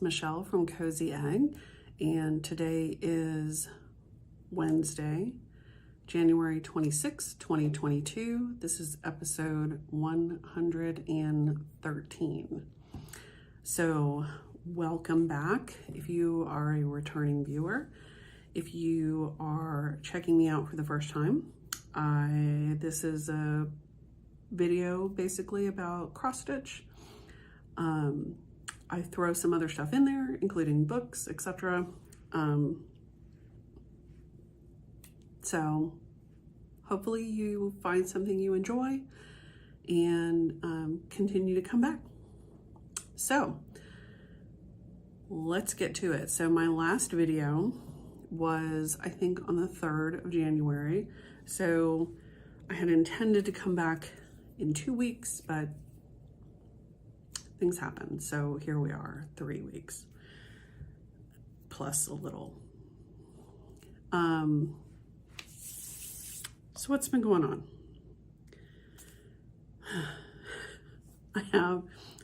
Michelle from Cozy Egg, and today is Wednesday, January 26, 2022. This is episode 113. So welcome back if you are a returning viewer. If you are checking me out for the first time, this is a video basically about cross stitch. I throw some other stuff in there, including books, etc. So hopefully you find something you enjoy and continue to come back. So let's get to it. So my last video was, I think, on the 3rd of January. So I had intended to come back in 2 weeks, but things happen. So here we are, 3 weeks plus a little. So what's been going on?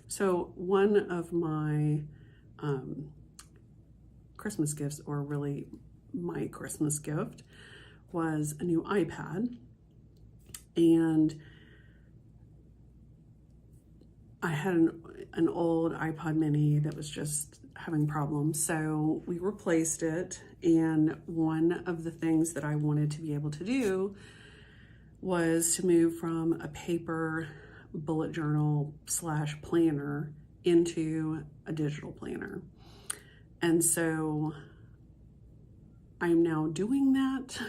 So one of my Christmas gifts, or really my Christmas gift, was a new iPad. And I had an old iPod mini that was just having problems. So we replaced it. And one of the things that I wanted to be able to do was to move from a paper bullet journal / planner into a digital planner. And so I'm now doing that,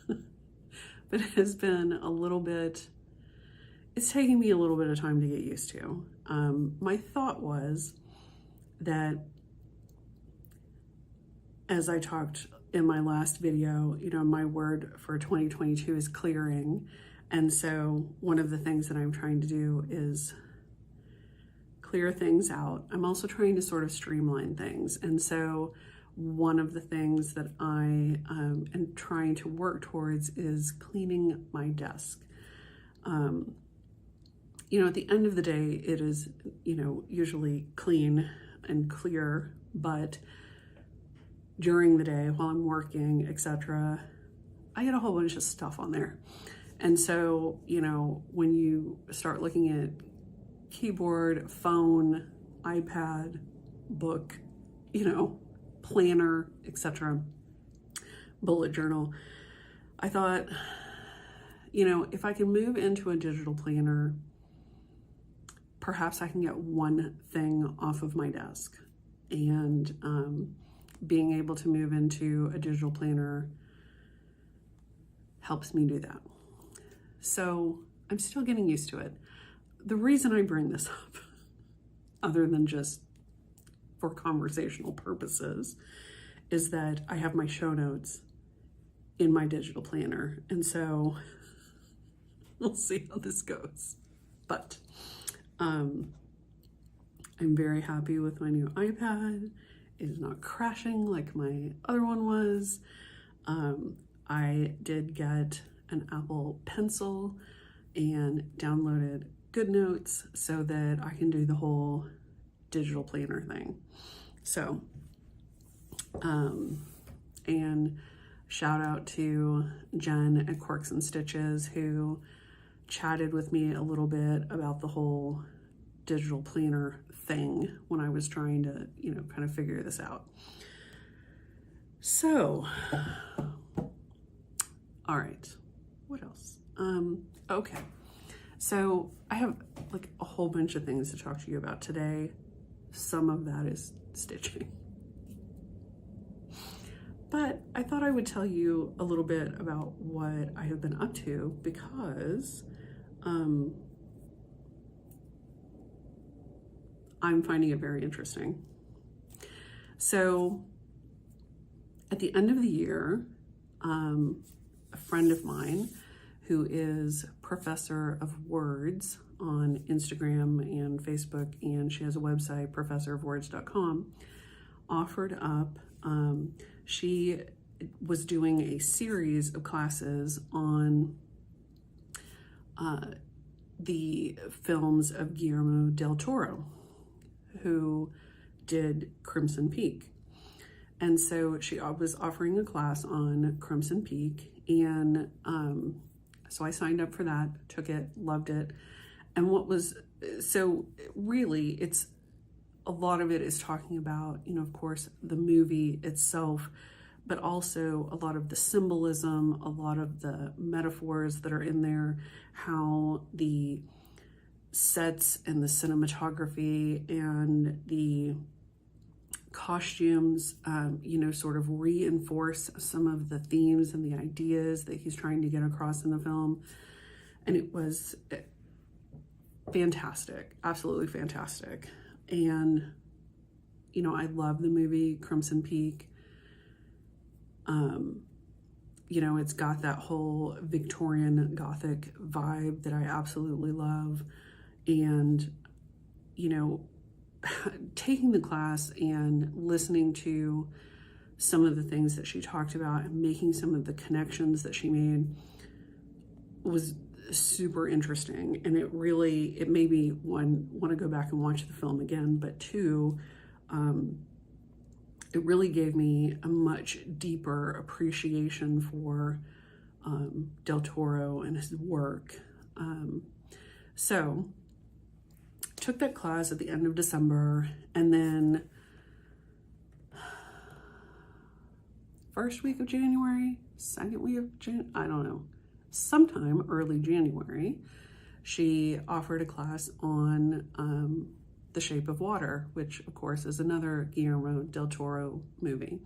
but it has been it's taking me a little bit of time to get used to. My thought was that, as I talked in my last video, my word for 2022 is clearing. And so one of the things that I'm trying to do is clear things out. I'm also trying to sort of streamline things. And so one of the things that I am trying to work towards is cleaning my desk. At the end of the day, it is, usually clean and clear, but during the day while I'm working, etc., I get a whole bunch of stuff on there. And so, when you start looking at keyboard, phone, iPad, book, planner, etc., bullet journal, I thought, if I can move into a digital planner, perhaps I can get one thing off of my desk. And being able to move into a digital planner helps me do that. So I'm still getting used to it. The reason I bring this up, other than just for conversational purposes, is that I have my show notes in my digital planner. And so we'll see how this goes. But I'm very happy with my new iPad. It is not crashing like my other one was. I did get an Apple Pencil and downloaded GoodNotes so that I can do the whole digital planner thing. So, and shout out to Jen at Quirks and Stitches, who chatted with me a little bit about the whole digital planner thing when I was trying to, kind of figure this out. So, all right, what else? Okay, so I have like a whole bunch of things to talk to you about today. Some of that is stitching. But I thought I would tell you a little bit about what I have been up to, because I'm finding it very interesting. So at the end of the year, a friend of mine who is Professor of Words on Instagram and Facebook, and she has a website, professorofwords.com, offered up, she was doing a series of classes on the films of Guillermo del Toro, who did Crimson Peak. And so she was offering a class on Crimson Peak, and so I signed up for that, took it, loved it. And so really, it's a lot of it is talking about, of course, the movie itself, but also a lot of the symbolism, a lot of the metaphors that are in there, how the sets and the cinematography and the costumes, sort of reinforce some of the themes and the ideas that he's trying to get across in the film. And it was fantastic, absolutely fantastic. And, I love the movie Crimson Peak. It's got that whole Victorian Gothic vibe that I absolutely love. And, taking the class and listening to some of the things that she talked about and making some of the connections that she made was super interesting. And it made me, one, want to go back and watch the film again, but two, it really gave me a much deeper appreciation for Del Toro and his work. So took that class at the end of December, and then first week of January, second week of January, I don't know, sometime early January, she offered a class on The Shape of Water, which of course is another Guillermo del Toro movie.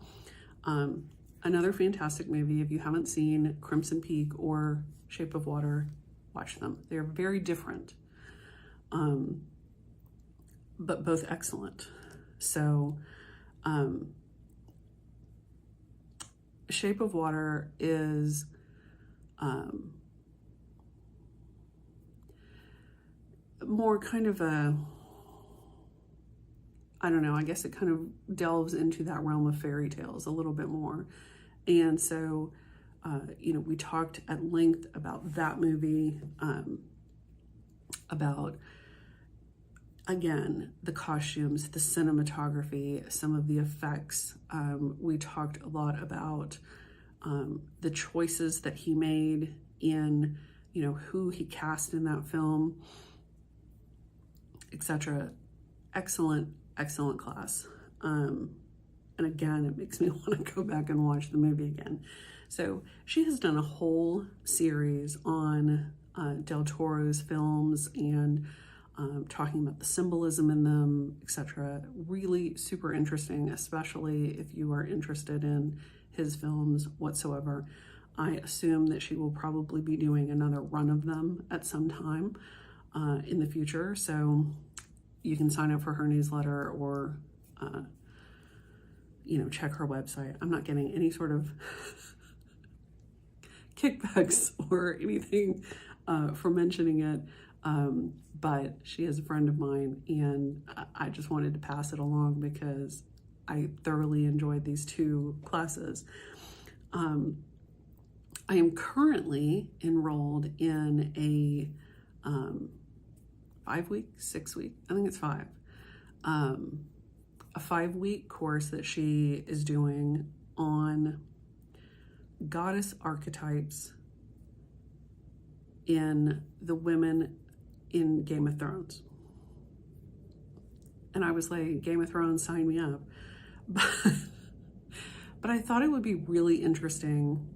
Another fantastic movie. If you haven't seen Crimson Peak or Shape of Water, watch them. They're very different, but both excellent. So Shape of Water is more kind of I don't know, I guess it kind of delves into that realm of fairy tales a little bit more. And so, we talked at length about that movie, about, again, the costumes, the cinematography, some of the effects. We talked a lot about the choices that he made in, who he cast in that film, etc. Excellent class. And again, it makes me want to go back and watch the movie again. So she has done a whole series on Del Toro's films and talking about the symbolism in them, etc. Really super interesting, especially if you are interested in his films whatsoever. I assume that she will probably be doing another run of them at some time in the future. So you can sign up for her newsletter or, check her website. I'm not getting any sort of kickbacks or anything for mentioning it, but she is a friend of mine, and I just wanted to pass it along because I thoroughly enjoyed these two classes. I am currently enrolled in a 6 week, I think it's 5, a 5-week course that she is doing on goddess archetypes in the women in Game of Thrones. And I was like, Game of Thrones, sign me up. But I thought it would be really interesting,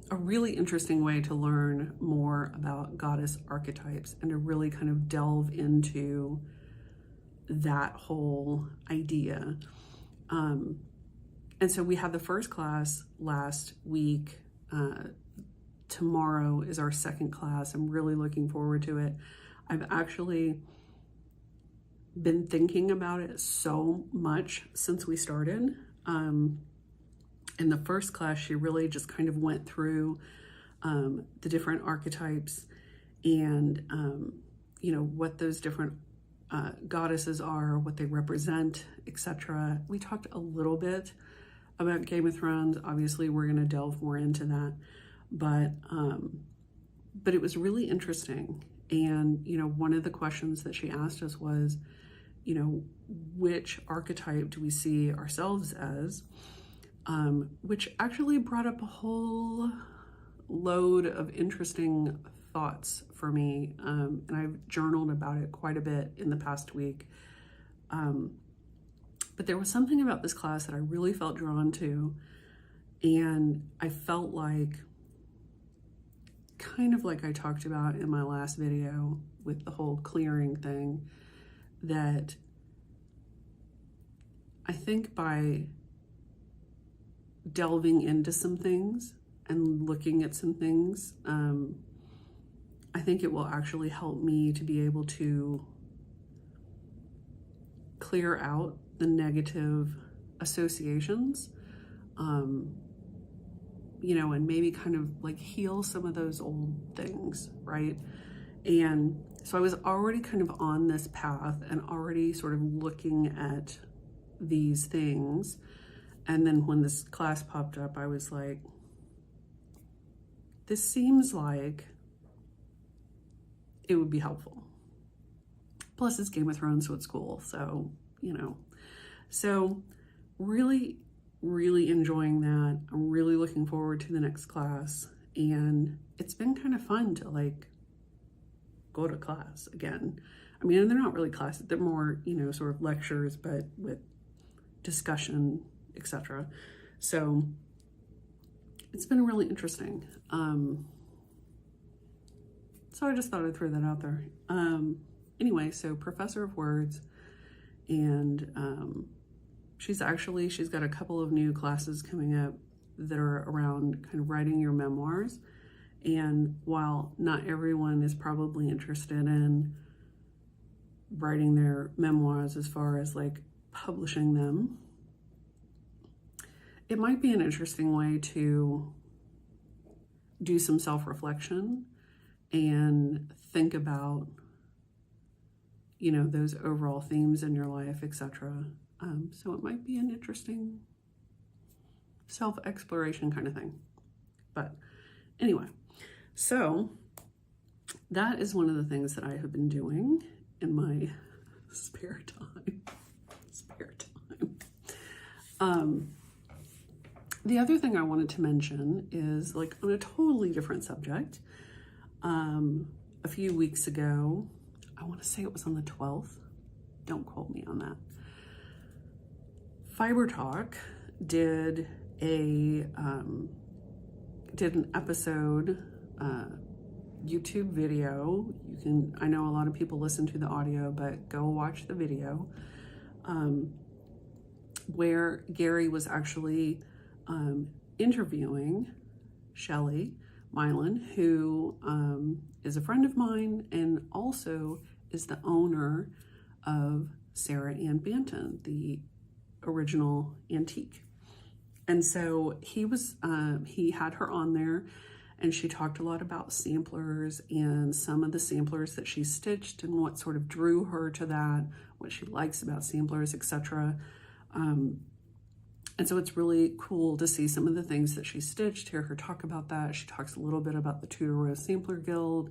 a really interesting way to learn more about goddess archetypes and to really kind of delve into that whole idea. And so we had the first class last week. Tomorrow is our second class. I'm really looking forward to it. I've actually been thinking about it so much since we started. In the first class, she really just kind of went through the different archetypes and, what those different goddesses are, what they represent, etc. We talked a little bit about Game of Thrones. Obviously, we're going to delve more into that, but it was really interesting. And, one of the questions that she asked us was, which archetype do we see ourselves as, which actually brought up a whole load of interesting thoughts for me. And I've journaled about it quite a bit in the past week. But there was something about this class that I really felt drawn to. And I felt like, kind of like I talked about in my last video with the whole clearing thing, that I think by delving into some things and looking at some things, I think it will actually help me to be able to clear out the negative associations, and maybe kind of like heal some of those old things, right? And so I was already kind of on this path and already sort of looking at these things. And then when this class popped up, I was like, this seems like it would be helpful. Plus it's Game of Thrones, so it's cool. So, so really, really enjoying that. I'm really looking forward to the next class. And it's been kind of fun to like go to class again. I mean, they're not really classes, they're more, sort of lectures, but with discussion, etc. So it's been really interesting. So I just thought I'd throw that out there. Anyway, so Professor of Words, and she's got a couple of new classes coming up that are around kind of writing your memoirs. And while not everyone is probably interested in writing their memoirs as far as like publishing them, it might be an interesting way to do some self-reflection and think about, those overall themes in your life, etc. So it might be an interesting self-exploration kind of thing. But anyway, so that is one of the things that I have been doing in my spare time. The other thing I wanted to mention is, like, on a totally different subject. A few weeks ago, I want to say it was on the 12th. Don't quote me on that. Fiber Talk did an episode, YouTube video. I know a lot of people listen to the audio, but go watch the video, where Gary was actually interviewing Shelley Mylan, who is a friend of mine and also is the owner of Sarah Ann Banton, the original antique. And so he had her on there, and she talked a lot about samplers and some of the samplers that she stitched and what sort of drew her to that, what she likes about samplers, etc. And so it's really cool to see some of the things that she stitched, hear her talk about that. She talks a little bit about the Tudor Rose Sampler Guild.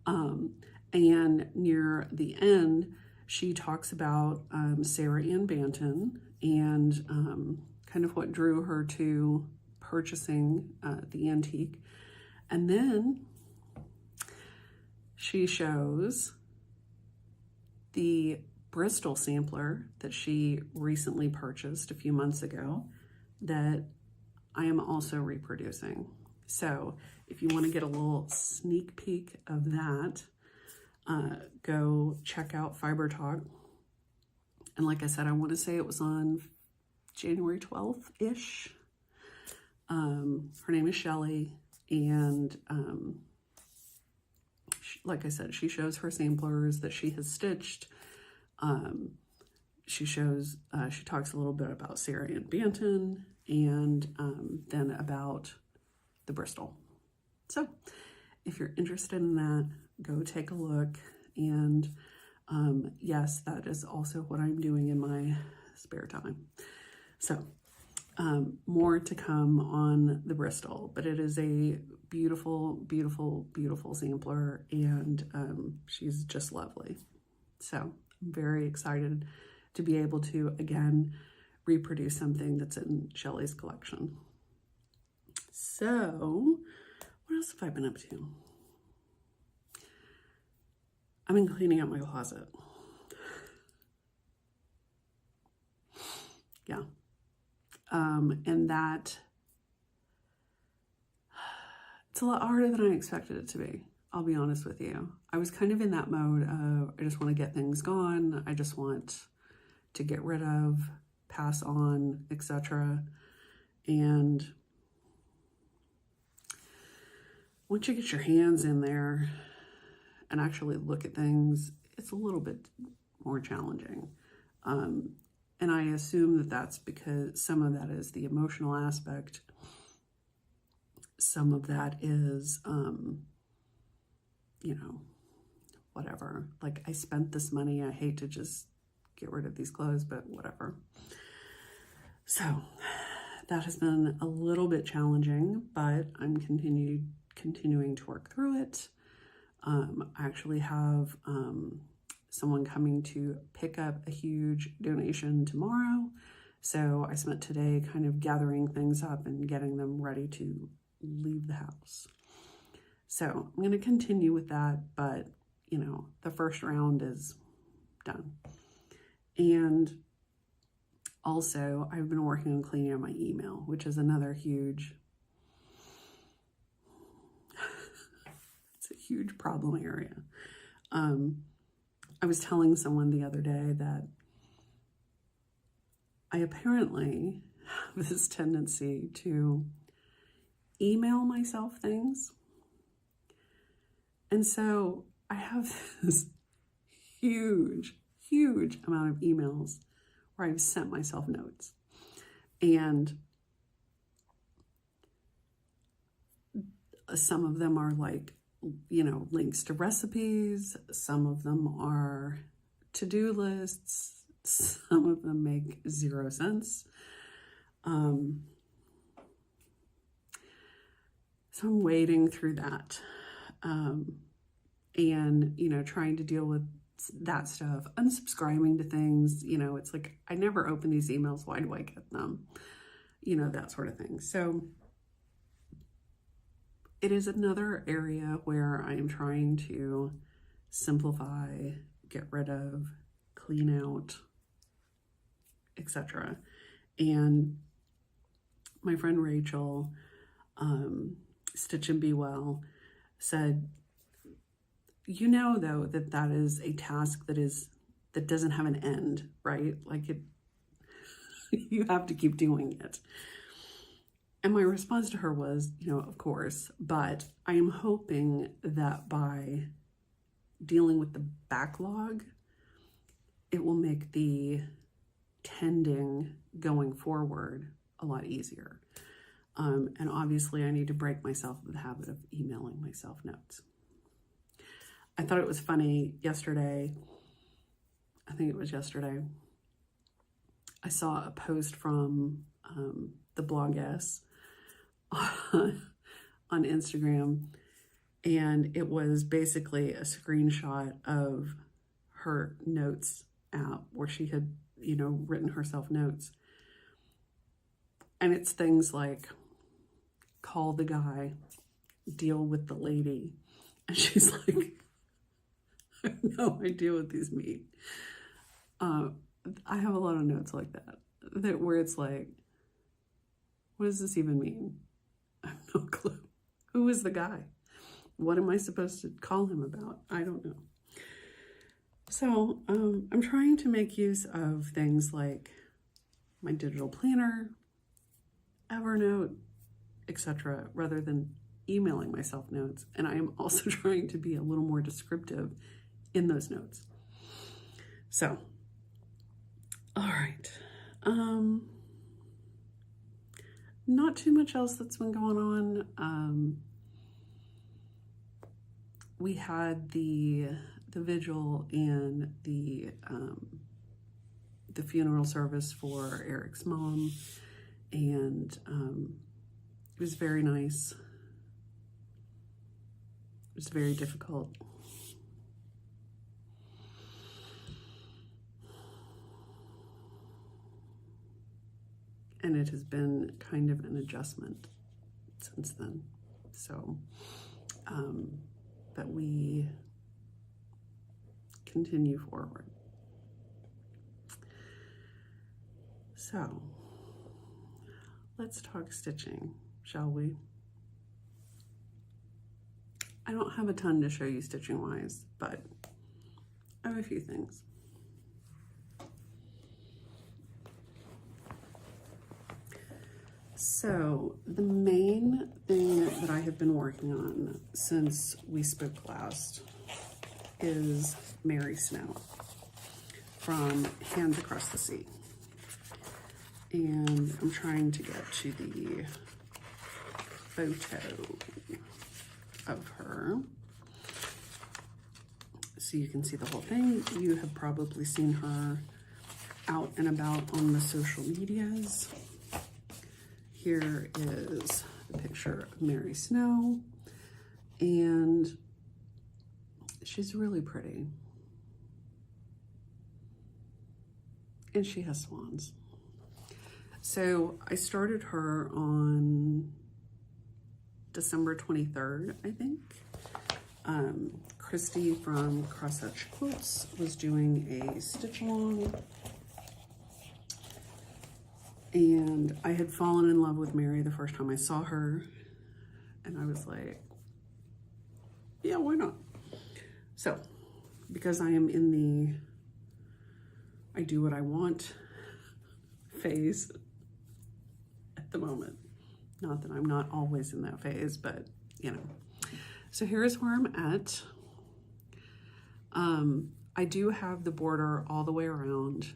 And near the end, she talks about Sarah Ann Banton and kind of what drew her to purchasing the antique. And then she shows the Bristol sampler that she recently purchased a few months ago that I am also reproducing. So if you want to get a little sneak peek of that, go check out Fiber Talk. And like I said, I want to say it was on January 12th-ish. Her name is Shelley, and like I said, she shows her samplers that she has stitched. She talks a little bit about Sarah Ann Banton, and then about the Bristol. So if you're interested in that, go take a look. And yes, that is also what I'm doing in my spare time. So more to come on the Bristol, but it is a beautiful, beautiful, beautiful sampler, and she's just lovely. So I'm very excited to be able to, again, reproduce something that's in Shelley's collection. So, what else have I been up to? I've been cleaning out my closet. Yeah. And that, it's a lot harder than I expected it to be. I'll be honest with you. I was kind of in that mode of, I just want to get things gone. I just want to get rid of, pass on, etc. And once you get your hands in there and actually look at things, it's a little bit more challenging. And I assume that that's because some of that is the emotional aspect. Some of that is, you know, whatever. Like, I spent this money. I hate to just get rid of these clothes, but whatever. So that has been a little bit challenging, but I'm continuing to work through it. I actually have someone coming to pick up a huge donation tomorrow. So I spent today kind of gathering things up and getting them ready to leave the house. So I'm going to continue with that, but you know, the first round is done. And also I've been working on cleaning up my email, which is another huge, it's a huge problem area. I was telling someone the other day that I apparently have this tendency to email myself things. And so I have this huge amount of emails where I've sent myself notes. And some of them are like, you know, links to recipes. Some of them are to-do lists. Some of them make 0 sense. So I'm wading through that. And, you know, trying to deal with that stuff, unsubscribing to things, you know, it's like, I never open these emails. Why do I get them? You know, that sort of thing. So it is another area where I am trying to simplify, get rid of, clean out, etc. And my friend Rachel, Stitch and Be Well, said, you know, though, that is a task that doesn't have an end, right? Like, it, you have to keep doing it. And my response to her was, you know, of course, but I am hoping that by dealing with the backlog, it will make the tending going forward a lot easier. And obviously I need to break myself of the habit of emailing myself notes. I thought it was funny yesterday, I think it was yesterday, I saw a post from the bloggess on Instagram, and it was basically a screenshot of her notes app where she had, you know, written herself notes. And it's things like, call the guy, deal with the lady. And she's like, I have no idea what these mean. I have a lot of notes like that where it's like, what does this even mean? I have no clue. Who is the guy? What am I supposed to call him about? I don't know. So I'm trying to make use of things like my digital planner, Evernote, etc., rather than emailing myself notes. And I am also trying to be a little more descriptive in those notes. So, all right. Not too much else that's been going on. We had the vigil and the funeral service for Eric's mom, and it was very nice. It was very difficult. and it has been kind of an adjustment since then. So, but we continue forward. So, let's talk stitching, shall we? I don't have a ton to show you stitching wise, but I have a few things. So the main thing that I have been working on since we spoke last is Mary Snow from Hands Across the Sea. And I'm trying to get to the photo of her so you can see the whole thing. You have probably seen her out and about on the social medias. Here is a picture of Mary Snow, and she's really pretty. And she has swans. So I started her on December 23rd, I think. Christy from Cross Hatch Quilts was doing a stitch along, and I had fallen in love with Mary the first time I saw her, and I was like, yeah, why not? So, because I am in the I do what I want phase at the moment. Not that I'm not always in that phase, but you know. So here's where I'm at. I do have the border all the way around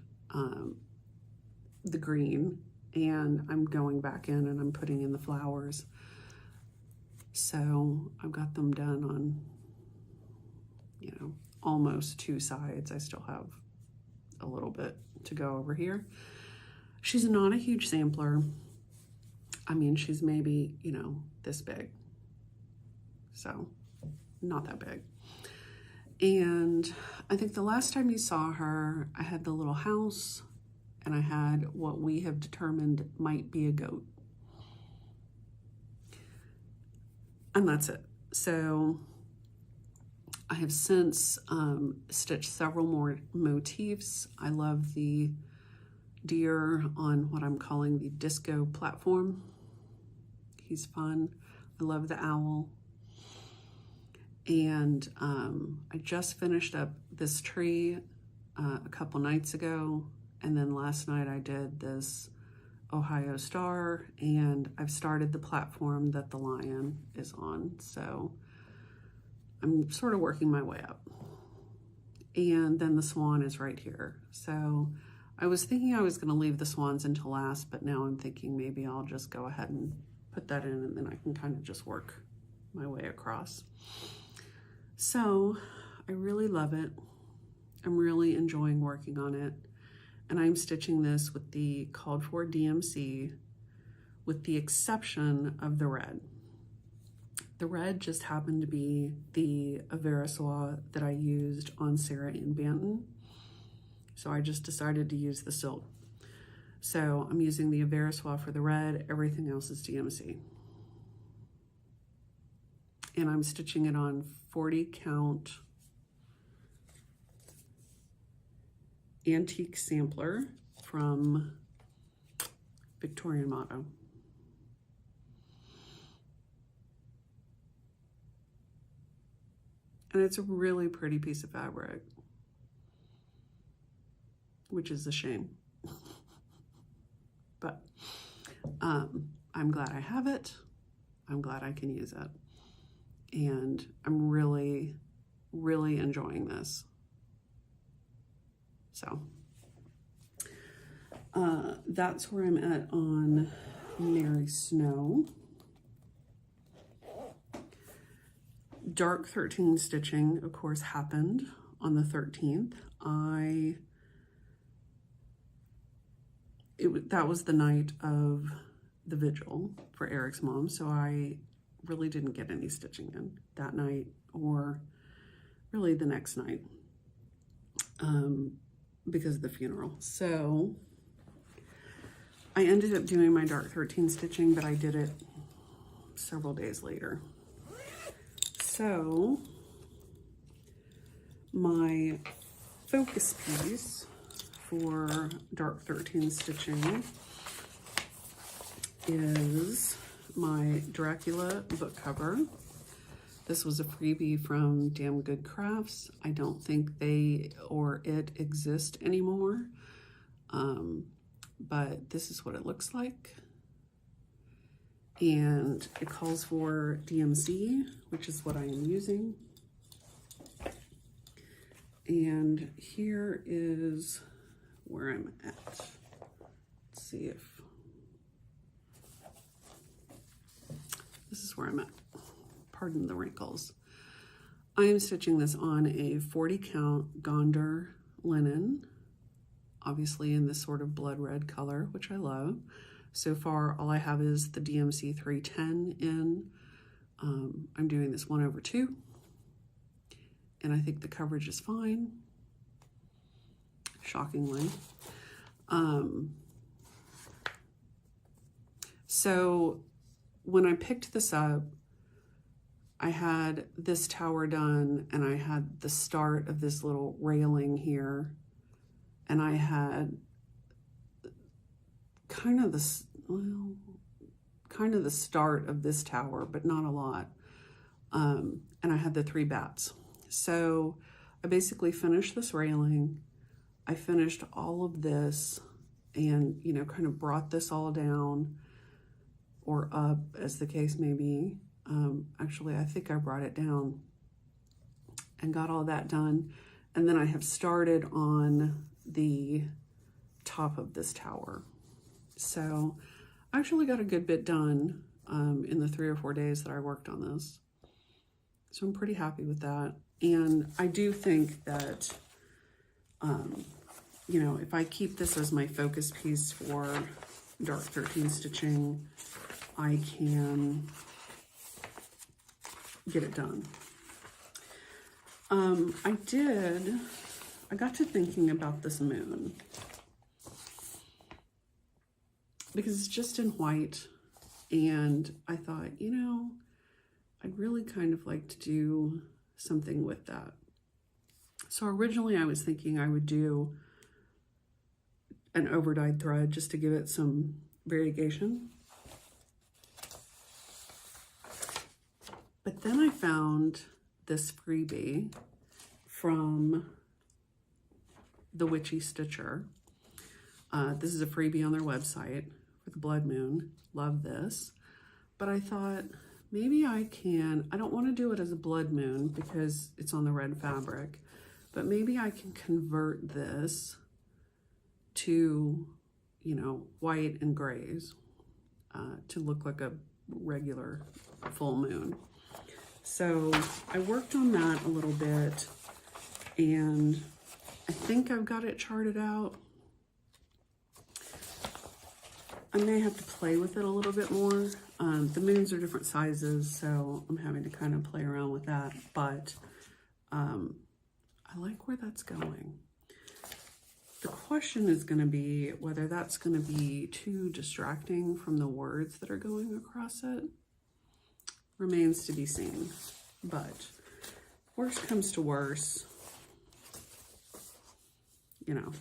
the green, and I'm going back in and I'm putting in the flowers. So I've got them done on, you know, almost two sides. I still have a little bit to go over here. She's not a huge sampler. I mean, she's maybe, you know, this big. So not that big. And I think the last time you saw her, I had the little house and I had what we have determined might be a goat. And that's it. So I have since stitched several more motifs. I love the deer on what I'm calling the disco platform. He's fun. I love the owl. And I just finished up this tree a couple nights ago, and then last night I did this Ohio star, and I've started the platform that the lion is on, so I'm sort of working my way up. And then the swan is right here. So I was thinking I was going to leave the swans until last, but now I'm thinking maybe I'll just go ahead and put that in, and then I can kind of just work my way across. So I really love it. I'm really enjoying working on it. And I'm stitching this with the called for DMC, with the exception of the red. The red just happened to be the Averiswa that I used on Sarah in Banton. So I just decided to use the silk. So I'm using the Averiswa for the red, everything else is DMC. And I'm stitching it on 40 count antique sampler from Victorian Motto. And it's a really pretty piece of fabric, which is a shame. But I'm glad I have it. I'm glad I can use it. And I'm really, really enjoying this. So that's where I'm at on Mary Snow. Dark 13 stitching, of course, happened on the 13th. That was the night of the vigil for Eric's mom, so I really didn't get any stitching in that night or really the next night because of the funeral. So I ended up doing my dark 13 stitching, but I did it several days later. So my focus piece for dark 13 stitching is my Dracula book cover. This was a freebie from Damn Good Crafts. I don't think they or it exist anymore, but this is what it looks like. And it calls for DMC, which is what I am using. And here is where I'm at. Let's see if this is where I'm at. Pardon the wrinkles. I am stitching this on a 40 count Gondar linen, obviously in this sort of blood red color, which I love. So far, all I have is the DMC 310 in. I'm doing this 1/2, and I think the coverage is fine, shockingly. So when I picked this up, I had this tower done, and I had the start of this little railing here, and I had kind of the start of this tower, but not a lot. And I had the 3 bats. So I basically finished this railing. I finished all of this and, you know, kind of brought this all down or up, as the case may be. Actually, I think I brought it down and got all that done. And then I have started on the top of this tower. So I actually got a good bit done in the 3 or 4 days that I worked on this. So I'm pretty happy with that. And I do think that, you know, if I keep this as my focus piece for dark 13 stitching, I can get it done. I got to thinking about this moon because it's just in white, and I thought, you know, I'd really kind of like to do something with that. So originally I was thinking I would do an overdyed thread just to give it some variegation. But then I found this freebie from the Witchy Stitcher. This is a freebie on their website for the Blood Moon. Love this. But I thought maybe I don't want to do it as a blood moon because it's on the red fabric, but maybe I can convert this to, you know, white and grays to look like a regular full moon. So I worked on that a little bit, and I think I've got it charted out. I may have to play with it a little bit more. The moons are different sizes, so I'm having to kind of play around with that, but I like where that's going. The question is going to be whether that's going to be too distracting from the words that are going across it. Remains to be seen, but worst comes to worse, you know,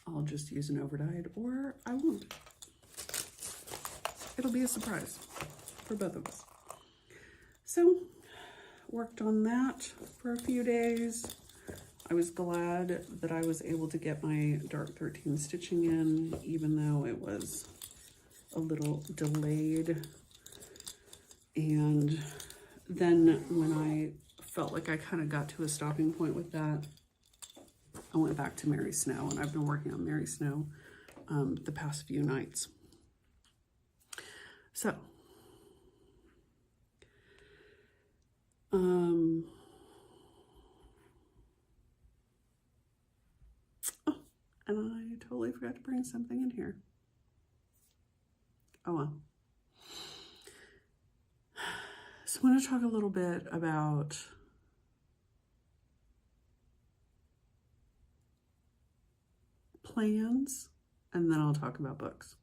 I'll just use an overdyed, or I won't. It'll be a surprise for both of us. So, worked on that for a few days. I was glad that I was able to get my dark 13 stitching in, even though it was a little delayed. And then when I felt like I kind of got to a stopping point with that, I went back to Mary Snow, and I've been working on Mary Snow the past few nights. So, oh, and I totally forgot to bring something in here. Oh well. So I'm going to talk a little bit about plans and then I'll talk about books.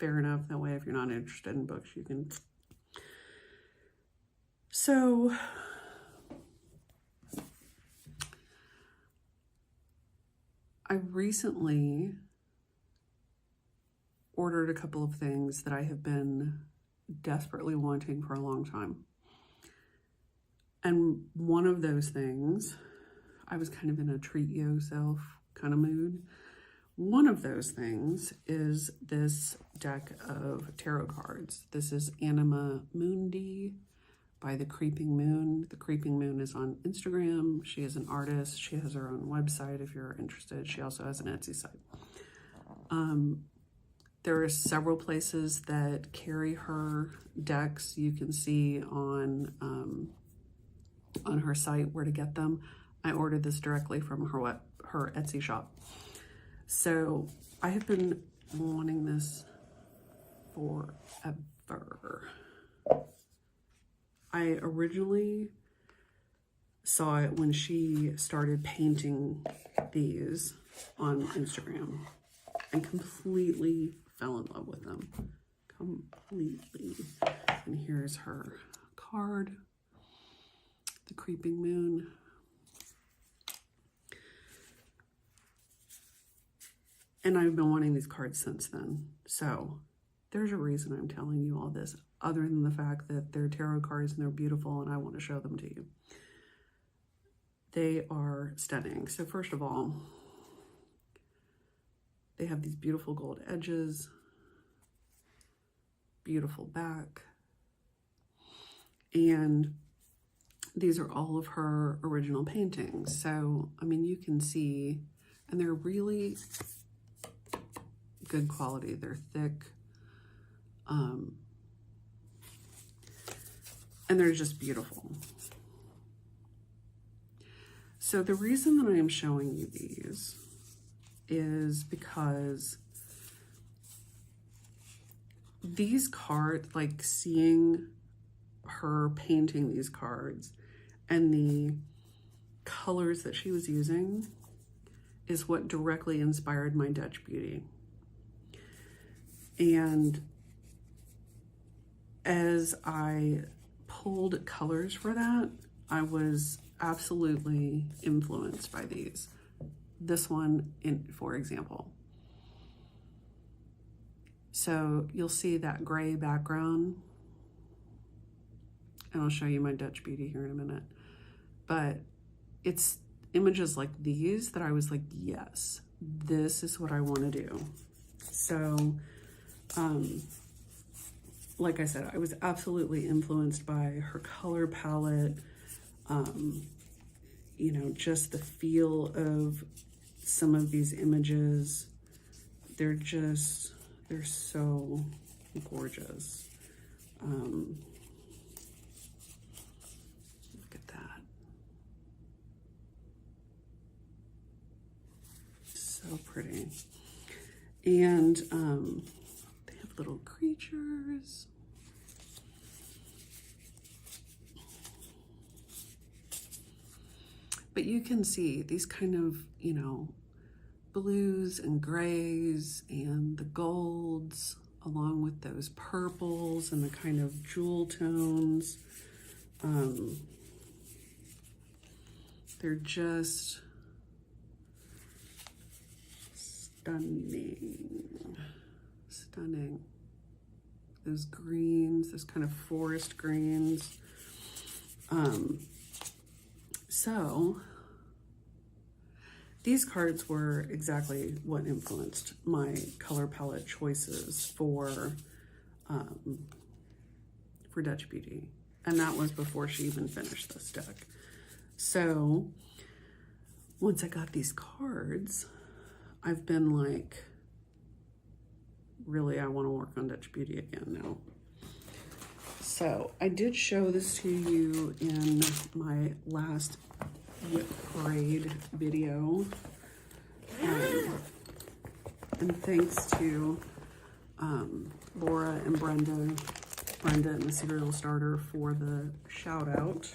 Fair enough. That way, if you're not interested in books, you can. So, I recently ordered a couple of things that I have been desperately wanting for a long time. And one of those things, I was kind of in a treat yourself kind of mood. One of those things is this deck of tarot cards. This is Anima Mundi by The Creeping Moon. The Creeping Moon is on Instagram. She is an artist. She has her own website if you're interested. She also has an Etsy site. There are several places that carry her decks. You can see on her site where to get them. I ordered this directly from her Etsy shop. So I have been wanting this forever. I originally saw it when she started painting these on Instagram and completely fell in love with them. Completely. And here's her card, The Creeping Moon. And I've been wanting these cards since then. So there's a reason I'm telling you all this, other than the fact that they're tarot cards and they're beautiful and I want to show them to you. They are stunning. So first of all, they have these beautiful gold edges, beautiful back, and these are all of her original paintings. So, I mean, you can see, and they're really good quality. They're thick, and they're just beautiful. So the reason that I am showing you these is because these cards, like seeing her painting these cards and the colors that she was using is what directly inspired my Dutch Beauty. And as I pulled colors for that, I was absolutely influenced by these. This one, for example. So you'll see that gray background, and I'll show you my Dutch Beauty here in a minute. But it's images like these that I was like, yes, this is what I want to do. So, like I said, I was absolutely influenced by her color palette, you know, just the feel of some of these images. They're so gorgeous. Look at that. So pretty. And they have little creatures. But you can see these kind of, you know, blues and grays and the golds, along with those purples and the kind of jewel tones. They're just stunning. Stunning. Those greens, those kind of forest greens. So these cards were exactly what influenced my color palette choices for Dutch Beauty. And that was before she even finished this deck. So once I got these cards, I've been like, really, I want to work on Dutch Beauty again now. So I did show this to you in my last Whip Parade video. And thanks to Laura and Brenda and the Serial Starter for the shout out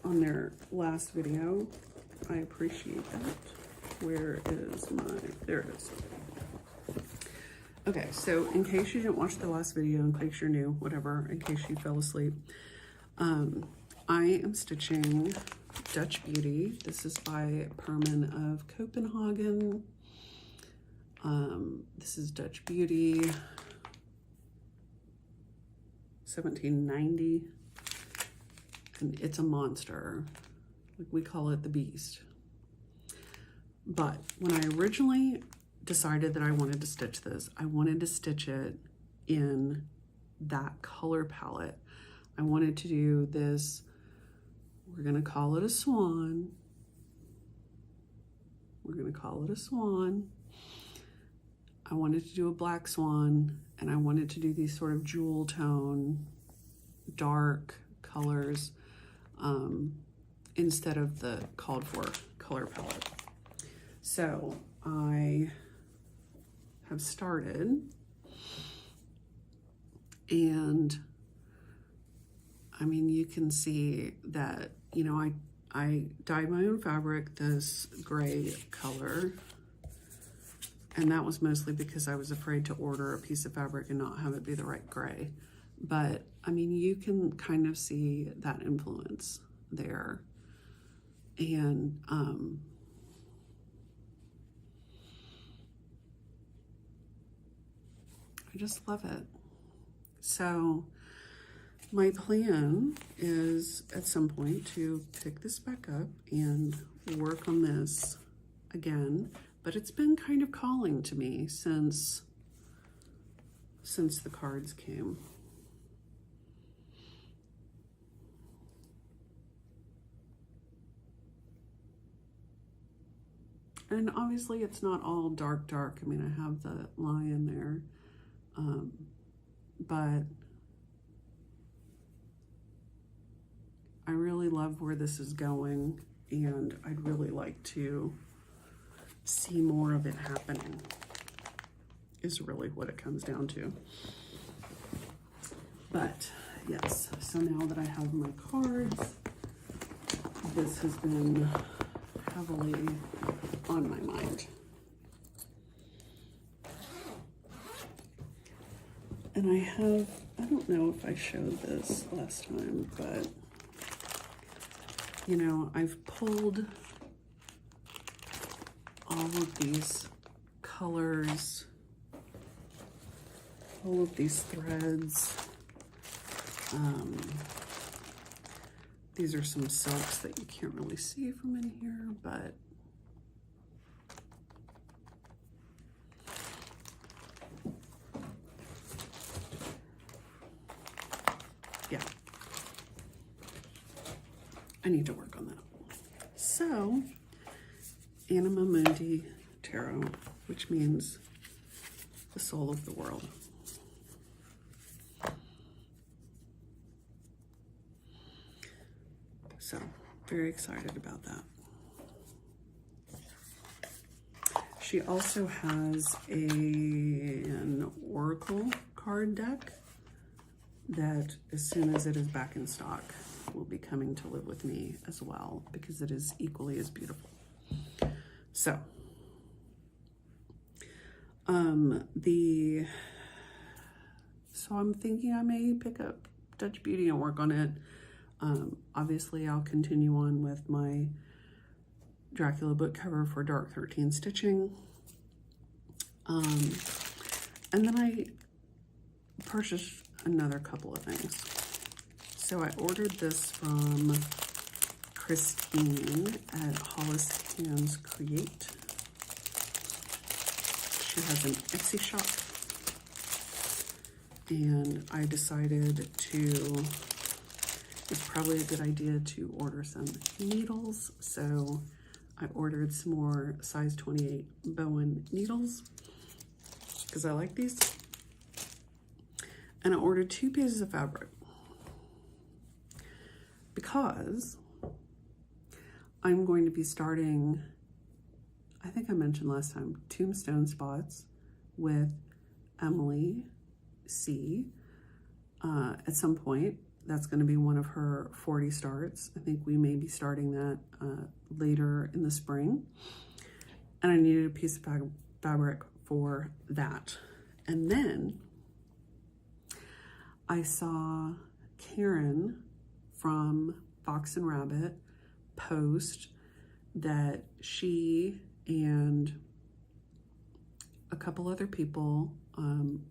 on their last video. I appreciate that. Where is my, there it is. Okay, so in case you didn't watch the last video, in case you're new, whatever, in case you fell asleep, I am stitching Dutch Beauty. This is by Perman of Copenhagen. This is Dutch Beauty, 1790, and it's a monster. We call it the Beast. But when I originally decided that I wanted to stitch this, I wanted to stitch it in that color palette. I wanted to do this, we're gonna call it a swan. We're gonna call it a swan. I wanted to do a black swan, and I wanted to do these sort of jewel tone, dark colors, instead of the called for color palette. So I have started, and I mean, you can see that, you know, I dyed my own fabric this gray color, and that was mostly because I was afraid to order a piece of fabric and not have it be the right gray. But I mean, you can kind of see that influence there. And I just love it. So my plan is at some point to pick this back up and work on this again, but it's been kind of calling to me since the cards came. And obviously it's not all dark. I mean, I have the lion there, but I really love where this is going, and I'd really like to see more of it happening, is really what it comes down to. But yes, so now that I have my cards, this has been heavily on my mind. And I don't know if I showed this last time, but you know, I've pulled all of these colors, all of these threads. These are some silks that you can't really see from in here, but yeah, I need to work on that. So, Anima Mundi Tarot, which means the soul of the world. So, very excited about that. She also has an oracle card deck that, as soon as it is back in stock, will be coming to live with me as well, because it is equally as beautiful. So, so I'm thinking I may pick up Dutch Beauty and work on it. Obviously, I'll continue on with my Dracula book cover for Dark 13 stitching. And then I purchased another couple of things. So I ordered this from Christine at Hollis Hands Create. She has an Etsy shop. And I decided it's probably a good idea to order some needles. So I ordered some more size 28 Bowen needles because I like these. And I ordered 2 pieces of fabric because I'm going to be starting, I think I mentioned last time, Tombstone Spots with Emily C. At some point. That's going to be one of her 40 starts. I think we may be starting that later in the spring. and I needed a piece of fabric for that. And then I saw Karen from Fox and Rabbit post that she and a couple other people,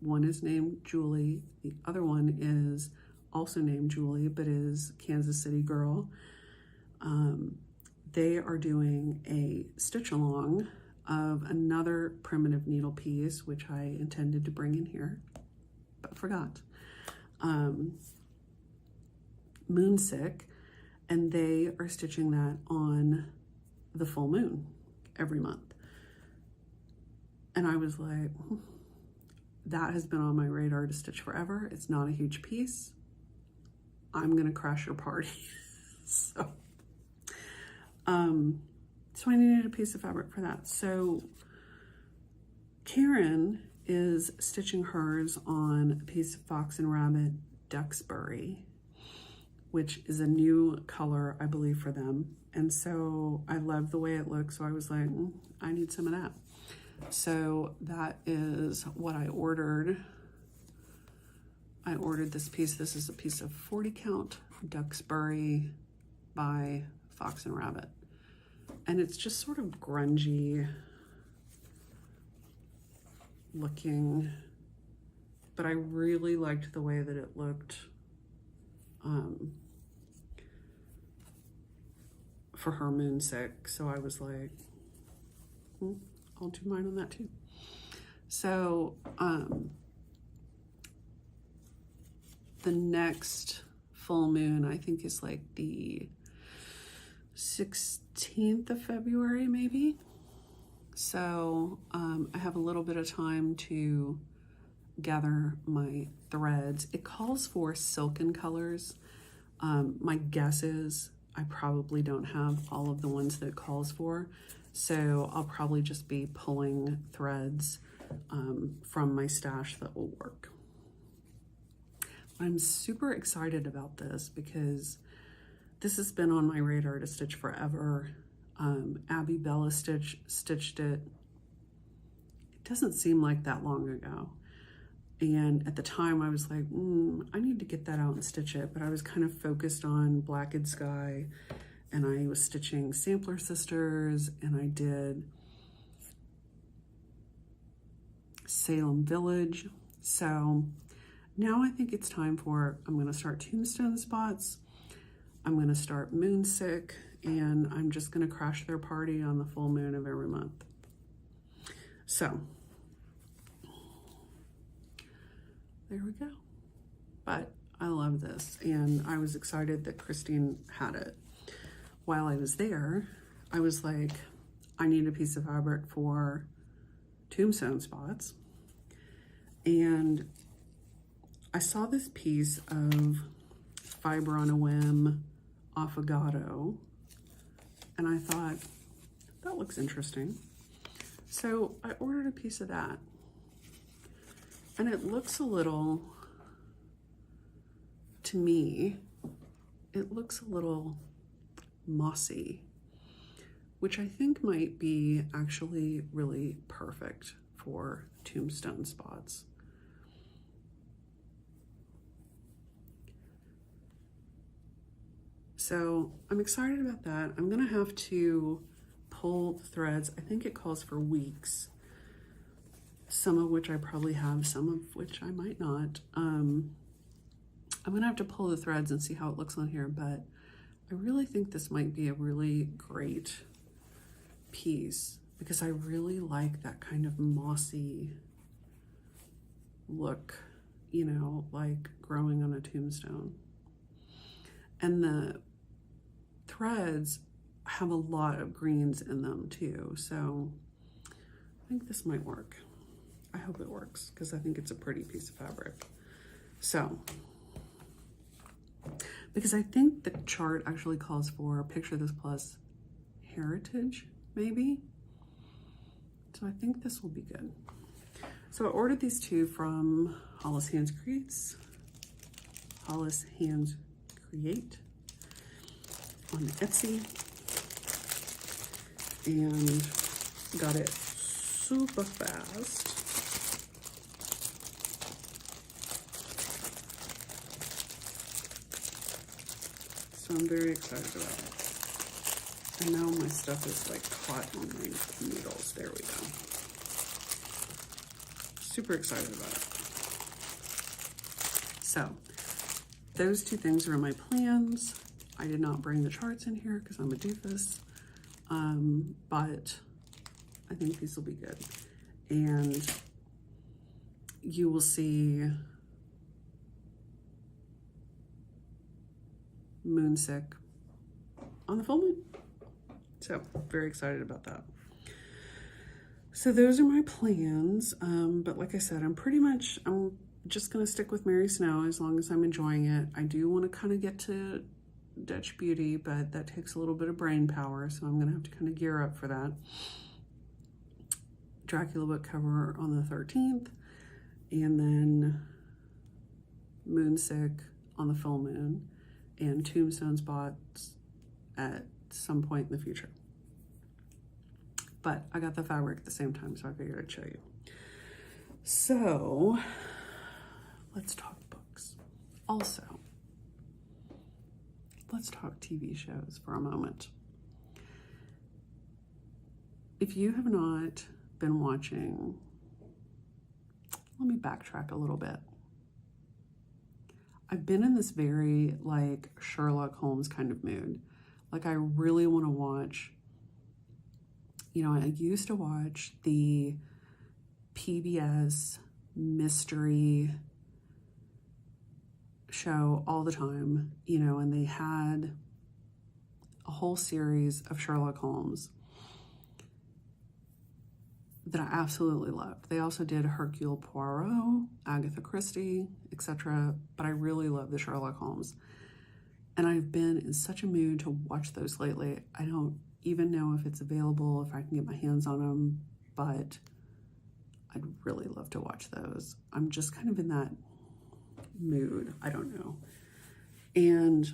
one is named Julie, the other one is also named Julie, but is Kansas City girl. They are doing a stitch along of another primitive needle piece, which I intended to bring in here, but forgot. Moonsick, and they are stitching that on the full moon every month. And I was like, that has been on my radar to stitch forever. It's not a huge piece. I'm gonna crash your party. So I needed a piece of fabric for that. So Karen is stitching hers on a piece of Fox and Rabbit Duxbury, which is a new color, I believe, for them. And so I love the way it looks. So I was like, I need some of that. So that is what I ordered. I ordered this piece. This is a piece of 40 count Duxbury by Fox and Rabbit. And it's just sort of grungy looking, but I really liked the way that it looked for her Moonsick. So I was like, I'll do mine on that too. So the next full moon, I think, is like the 16th of February, maybe. So I have a little bit of time to gather my threads. It calls for silken colors. My guess is I probably don't have all of the ones that it calls for. So I'll probably just be pulling threads from my stash that will work. I'm super excited about this because this has been on my radar to stitch forever. Abby Bella stitched it. It doesn't seem like that long ago. And at the time I was like, I need to get that out and stitch it. But I was kind of focused on Blacked Sky, and I was stitching Sampler Sisters, and I did Salem Village. So now I think it's time for, I'm gonna start Tombstone Spots. I'm gonna start Moonsick, and I'm just gonna crash their party on the full moon of every month. So there we go. But I love this, and I was excited that Christine had it. While I was there, I was like, I need a piece of fabric for Tombstone Spots. And I saw this piece of Fiber on a Whim Affogato, and I thought, that looks interesting. So I ordered a piece of that. And it looks a little, to me, it looks a little mossy, which I think might be actually really perfect for Tombstone Spots. So I'm excited about that. I'm gonna have to pull the threads. I think it calls for weeks, some of which I probably have, some of which I might not. I'm gonna have to pull the threads and see how it looks on here, but I really think this might be a really great piece because I really like that kind of mossy look, you know, like growing on a tombstone. And the threads have a lot of greens in them too, so I think this might work. I hope it works because I think it's a pretty piece of fabric. So, because I think the chart actually calls for Picture This Plus Heritage, maybe. So I think this will be good. So I ordered these two from Hollis Hands Creates. Hollis Hands Create on Etsy. And got it super fast. So I'm very excited about it. And now my stuff is like caught on my needles. There we go. Super excited about it. So those two things are in my plans. I did not bring the charts in here because I'm a doofus, but I think these will be good. And you will see Moonsick on the full moon. So very excited about that. So those are my plans. But like I said, I'm just gonna stick with Mary Snow as long as I'm enjoying it. I do want to kind of get to Dutch Beauty, but that takes a little bit of brain power, so I'm gonna have to kind of gear up for that. Dracula book cover on the 13th, and then Moonsick on the full moon, and Tombstone spots at some point in the future. But I got the fabric at the same time, so I figured I'd show you. So let's talk books. Also, let's talk TV shows for a moment. If you have not been watching, let me backtrack a little bit. I've been in this very like Sherlock Holmes kind of mood. Like I really want to watch, you know, I used to watch the PBS mystery show all the time, you know, and they had a whole series of Sherlock Holmes that I absolutely loved. They also did Hercule Poirot, Agatha Christie, etc. But I really love the Sherlock Holmes. And I've been in such a mood to watch those lately. I don't even know if it's available, if I can get my hands on them, but I'd really love to watch those. I'm just kind of in that mood. I don't know. And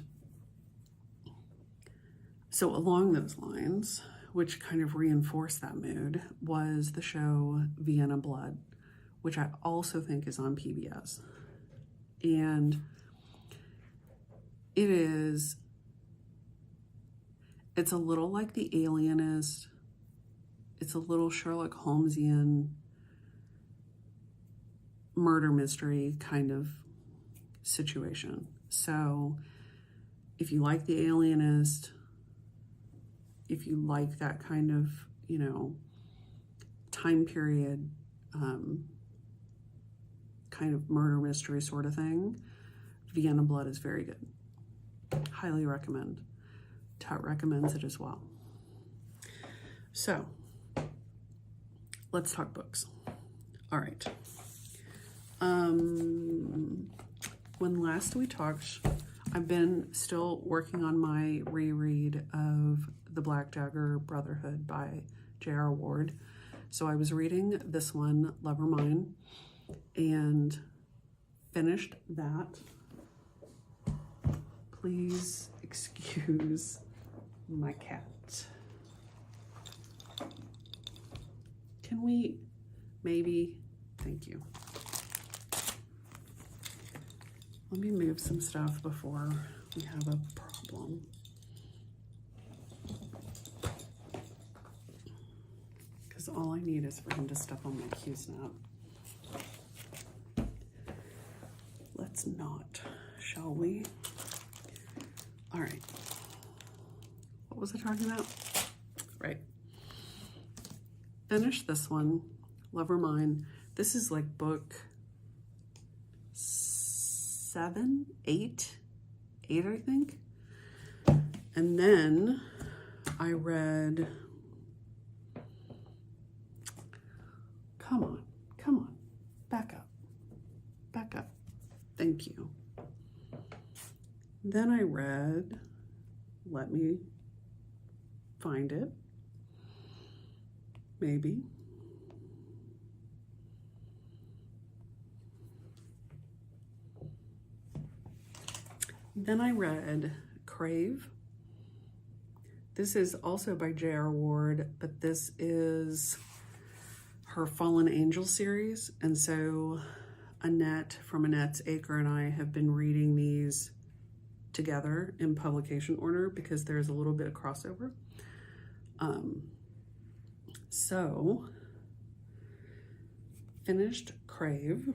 so along those lines, which kind of reinforced that mood, was the show Vienna Blood, which I also think is on PBS. And it's a little like The Alienist. It's a little Sherlock Holmesian murder mystery kind of situation. So if you like The Alienist, if you like that kind of, you know, time period, kind of murder mystery sort of thing, Vienna Blood is very good. Highly recommend. Tut recommends it as well. So let's talk books. All right. When last we talked, I've been still working on my reread of The Black Dagger Brotherhood by J.R. Ward. So I was reading this one, Lover Mine, and finished that. Please excuse my cat. Can we maybe, thank you. Let me move some stuff before we have a problem. Because all I need is for him to step on my Q-snap. Let's not, shall we? All right. What was I talking about? Right. Finish this one, Lover Mine. This is like book 7, 8, I think. And then I read, come on, back up. Thank you. Then I read, let me find it, maybe. Then I read Crave, This is also by J.R. Ward, but this is her Fallen Angel series. And so Annette from Annette's Acre and I have been reading these together in publication order because there's a little bit of crossover. So finished Crave.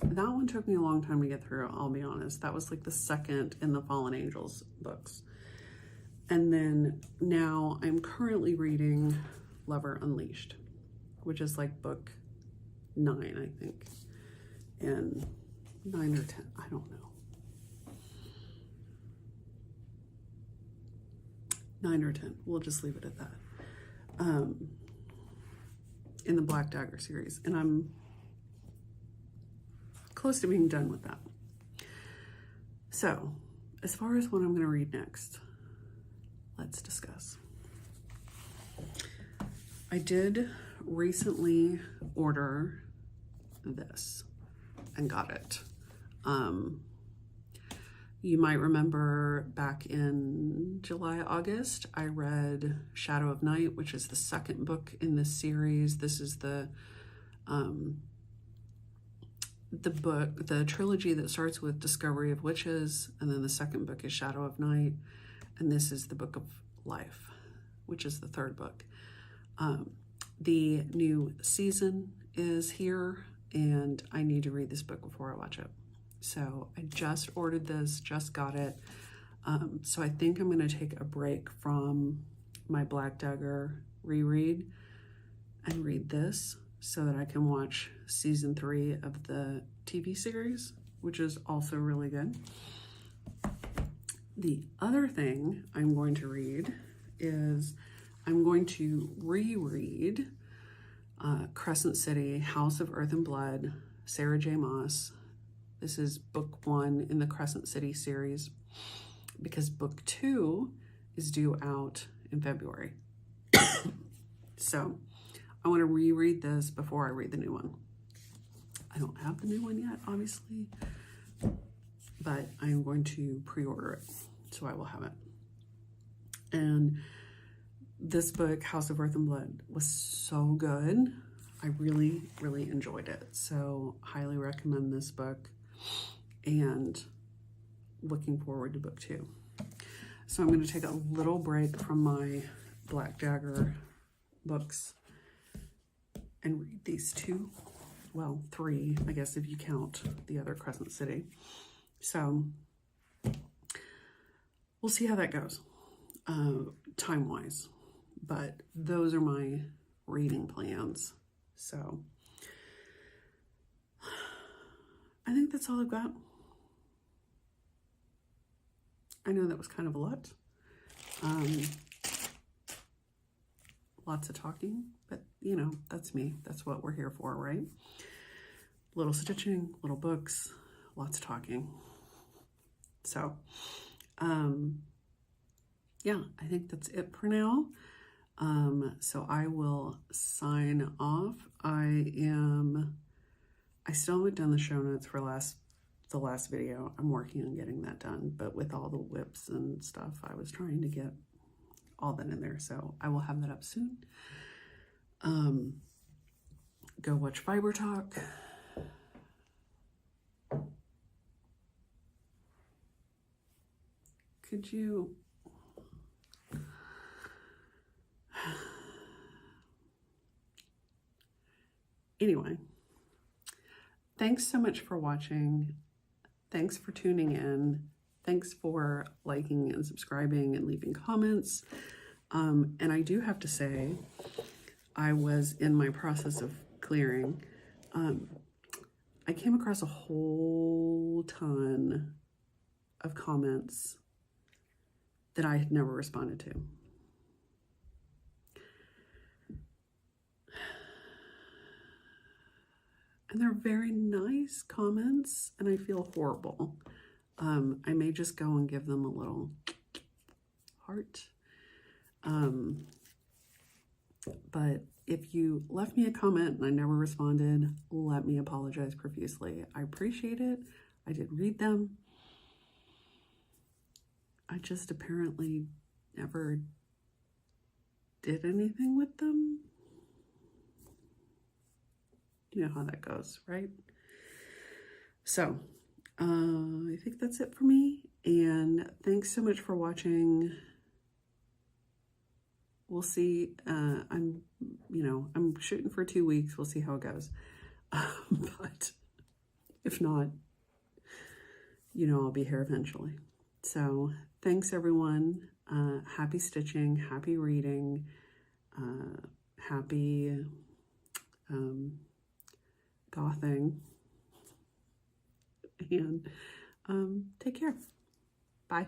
That one took me a long time to get through, I'll be honest. That was like the second in the Fallen Angels books. And then now I'm currently reading Lover Unleashed, which is like book 9, I think. And 9 or 10, I don't know. 9 or 10, we'll just leave it at that. In the Black Dagger series. And I'm close to being done with that. So, as far as what I'm going to read next, let's discuss. I did recently order this and got it. You might remember back in July, August, I read Shadow of Night, which is the second book in this series. This is the book, the trilogy that starts with Discovery of Witches, and then the second book is Shadow of Night, and this is the Book of Life, which is the third book. The new season is here, and I need to read this book before I watch it. So I just ordered this, just got it. So I think I'm going to take a break from my Black Dagger reread and read this so that I can watch season 3 of the TV series, which is also really good. The other thing I'm going to read is I'm going to reread Crescent City, House of Earth and Blood, Sarah J. Maas. This is book 1 in the Crescent City series because book 2 is due out in February. So I want to reread this before I read the new one. I don't have the new one yet, obviously, but I'm going to pre-order it, so I will have it. And this book, House of Earth and Blood, was so good. I really, really enjoyed it. So highly recommend this book and looking forward to book 2. So I'm going to take a little break from my Black Dagger books and read these 2, well, 3, I guess, if you count the other Crescent City. So we'll see how that goes time-wise, but those are my reading plans. So I think that's all I've got. I know that was kind of a lot. Lots of talking, but you know, that's me. That's what we're here for, right? Little stitching, little books, lots of talking. So, yeah, I think that's it for now. So I will sign off. I still haven't done the show notes for the last video. I'm working on getting that done, but with all the whips and stuff, I was trying to get all that in there. So I will have that up soon. Go watch Fiber Talk. Could you... Anyway, thanks so much for watching. Thanks for tuning in. Thanks for liking and subscribing and leaving comments. And I do have to say, I was in my process of clearing. I came across a whole ton of comments that I had never responded to. And they're very nice comments, and I feel horrible. I may just go and give them a little heart. But if you left me a comment and I never responded, let me apologize profusely. I appreciate it. I did read them. I just apparently never did anything with them. You know how that goes, right? So I think that's it for me. And thanks so much for watching. We'll see. I'm shooting for 2 weeks. We'll see how it goes. But if not, I'll be here eventually. So thanks, everyone. Happy stitching, happy reading, happy gothing, and take care. Bye.